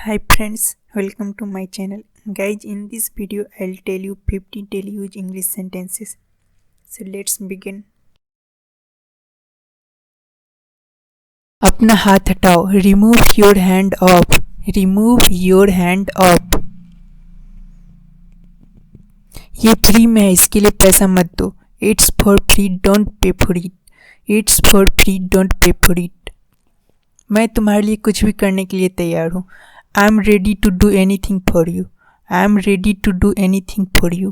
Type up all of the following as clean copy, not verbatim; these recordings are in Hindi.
Hi friends, welcome to my channel. Guys, in this video I'll tell you 50 daily use English sentences. So let's begin. अपना हाथ हटाओ. Remove your hand off. Remove your hand off. ये फ्री में है, इसके लिए पैसा मत दो. It's for free, don't pay for it. It's for free, don't pay for it. मैं तुम्हारे लिए कुछ भी करने के लिए तैयार हूँ. I'm ready to do anything for you. I'm ready to do anything for you.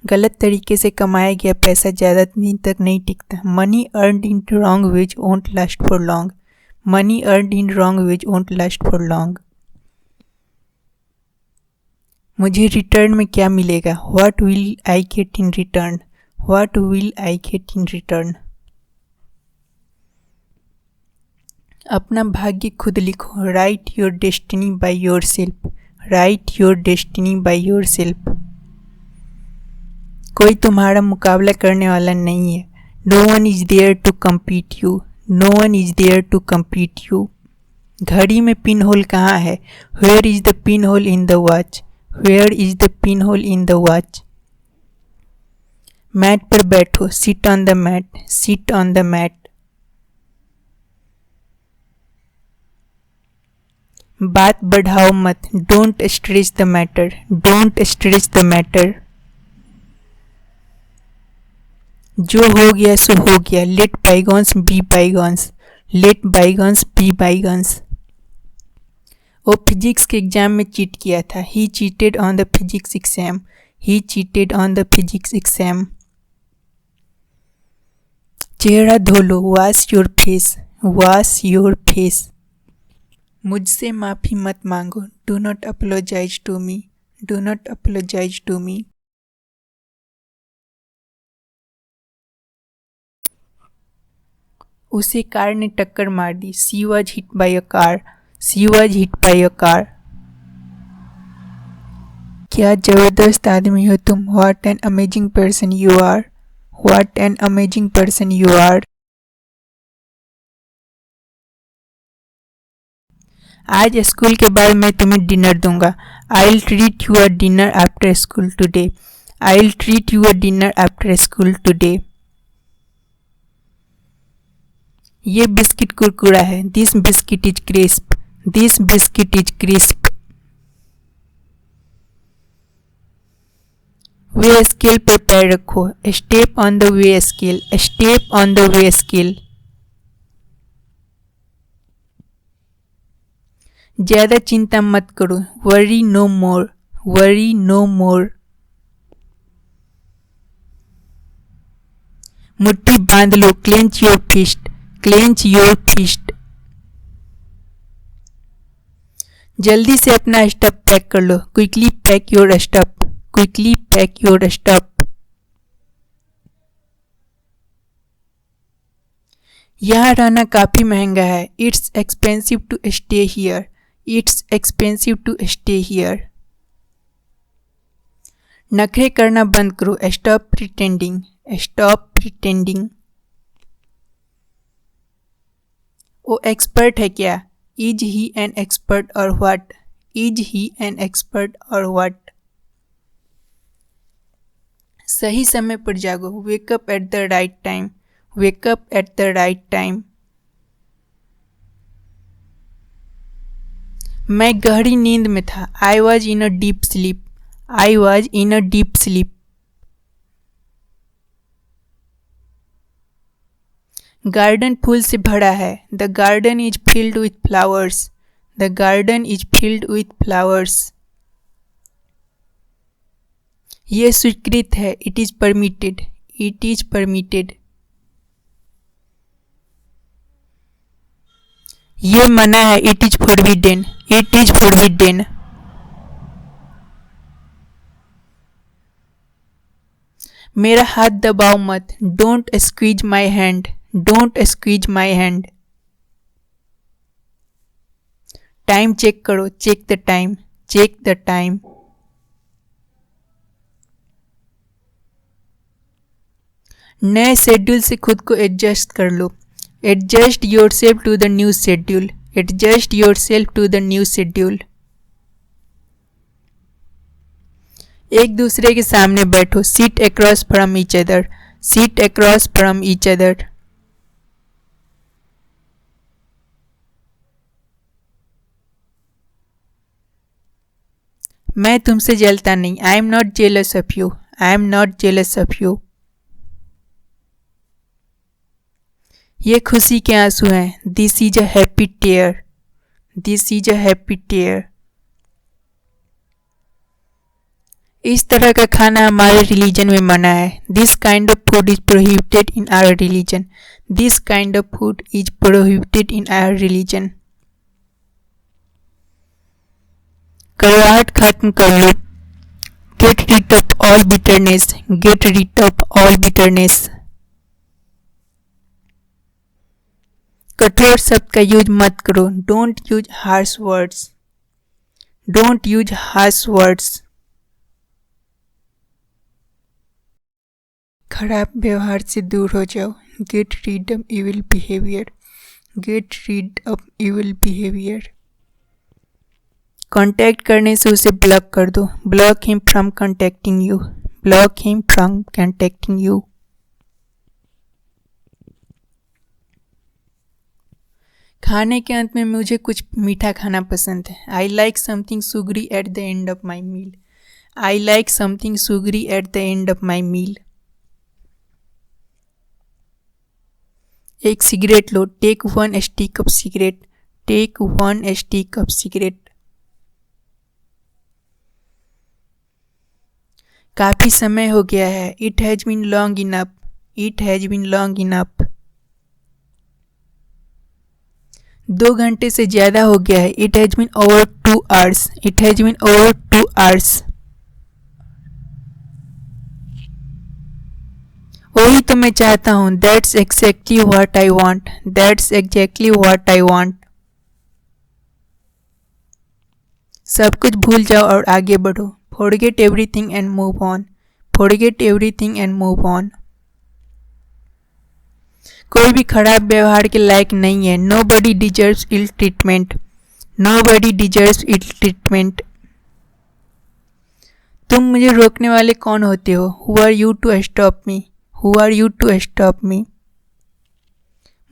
गलत तरीके से कमाया गया पैसा ज़्यादा दिन तक नहीं टिकता. Money earned in wrong ways won't last for long. Money earned in wrong ways won't last for long. मुझे रिटर्न में क्या मिलेगा? What will I get in return? What will I get in return? अपना भाग्य खुद लिखो. Write your destiny by yourself. Write your destiny by yourself. कोई तुम्हारा मुकाबला करने वाला नहीं है. No one is there to compete you. No one is there to compete you. घड़ी में पिन होल कहाँ है? Where is the pin hole in the watch. Where is the pin hole in the watch. Mat पर बैठो. Sit on the mat. Sit on the mat. बात बढ़ाओ मत. Don't stress the matter. Don't stress the matter. जो हो गया सो हो गया. Let bygones be bygones. Let bygones be bygones. वो फिजिक्स के एग्जाम में चीट किया था. He cheated on the physics exam. He cheated on the physics exam. चेहरा धो लो. Wash your face. Wash your face. मुझसे माफ़ी मत मांगो. Do not apologise to me. Do not apologise to me. उसे कार ने टक्कर मार दी. She was hit by a car. She was hit by a car. क्या ज़बरदस्त आदमी हो तुम. What an amazing person you are. What an amazing person you are. आज स्कूल के बाद मैं तुम्हें डिनर दूंगा. I will treat you a dinner after school today. I will treat you a dinner after school today. ये बिस्किट कुरकुरा है. This biscuit is crisp. This biscuit is crisp. Weigh scale पर पैर रखो. Step on the weigh scale. Step on the weigh scale. ज़्यादा चिंता मत करो. Worry no more. Worry no more. मुट्ठी बांध लो. Clench your fist. Clench your fist. जल्दी से अपना स्टफ पैक कर लो. Quickly pack your stuff. Quickly pack your stuff. यहाँ रहना काफ़ी महंगा है. It's expensive to stay here. It's expensive to stay here. नखरे करना बंद करो. Stop pretending. Stop pretending. वो एक्सपर्ट है क्या? Is he an expert or what. Is he an expert or what. सही समय पर जागो. Wake up at the right time. Wake up at the right time. मैं गहरी नींद में था. I was in a deep sleep. I was in a deep sleep. Garden फूल से भरा है. The garden is filled with flowers. The garden is filled with flowers. यह स्वीकृत है. It is permitted. It is permitted. ये मना है. It is forbidden. It is forbidden. मेरा हाथ दबाओ मत. Don't squeeze my hand. Don't squeeze my hand. Time check करो. Check the time. Check the time. नए शेड्यूल से खुद को एडजस्ट कर लो. Adjust yourself to the new schedule. Adjust yourself to the new schedule. एक दूसरे के सामने बैठो. Sit across from each other. Sit across from each other. मैं तुमसे जलता नहीं. I am not jealous of you. I am not jealous of you. ये खुशी के आंसू हैं. This is a happy tear. This is a happy tear. इस तरह का खाना हमारे रिलीजन में मना है. This kind of food is prohibited in our religion. This kind of food is prohibited in our religion. कड़वाहट खत्म कर लो. Get rid of all bitterness. Get rid of all bitterness. कठोर शब्द का यूज मत करो. Don't use harsh words. Don't use harsh words. खराब व्यवहार से दूर हो जाओ. Get rid of evil behavior. Get rid of evil behavior. Contact करने से उसे ब्लॉक कर दो. Block him from contacting you. Block him from contacting you. खाने के अंत में मुझे कुछ मीठा खाना पसंद है. I like something sugary at the end of my meal. I like something sugary at the end of my meal. एक cigarette low. Take one stick of cigarette. Take one stick of cigarette. काफी समय हो गया है. It has been long enough. It has been long enough. 2 घंटे से ज़्यादा हो गया है. It has been over 2 hours. It has been over 2 hours. वही तो मैं चाहता हूँ. That's exactly what I want. That's exactly what I want. सब कुछ भूल जाओ और आगे बढ़ो. Forget everything and move on. Forget everything and move on. कोई भी खराब व्यवहार के लायक नहीं है. Nobody deserves ill treatment. Nobody deserves ill treatment. तुम मुझे रोकने वाले कौन होते हो? Who are you to stop me? Who are you to stop me?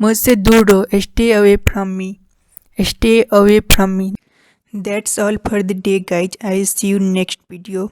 मुझसे दूर रहो. Stay away from me. Stay away from me. That's all for the day, guys. I'll see you next video.